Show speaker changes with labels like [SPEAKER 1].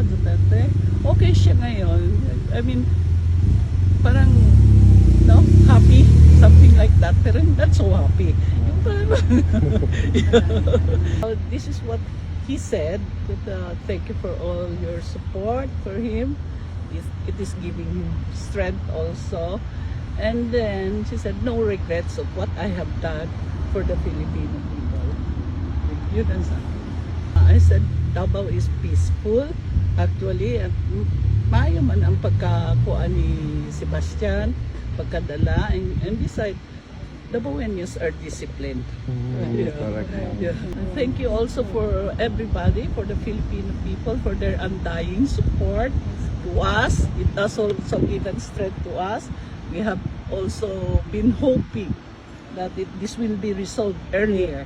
[SPEAKER 1] Duterte. Okay siya ngayon. I mean, parang, no, happy, something like that. Pero not so happy. Yung parang, this is what he said. That, thank you for all your support for him. It is giving him strength also. And then she said, no regrets of what I have done for the Filipino people. Yun ang sabi. I said, Davao is peaceful. Actually, at maayo man ang pagkakuan ni Sebastian, pagkadala, and besides, Davaoenos are disciplined.
[SPEAKER 2] Correct.
[SPEAKER 1] Yeah. Thank you also for everybody, for the Filipino people, for their undying support to us. It has also given strength to us. We have also been hoping that this will be resolved earlier.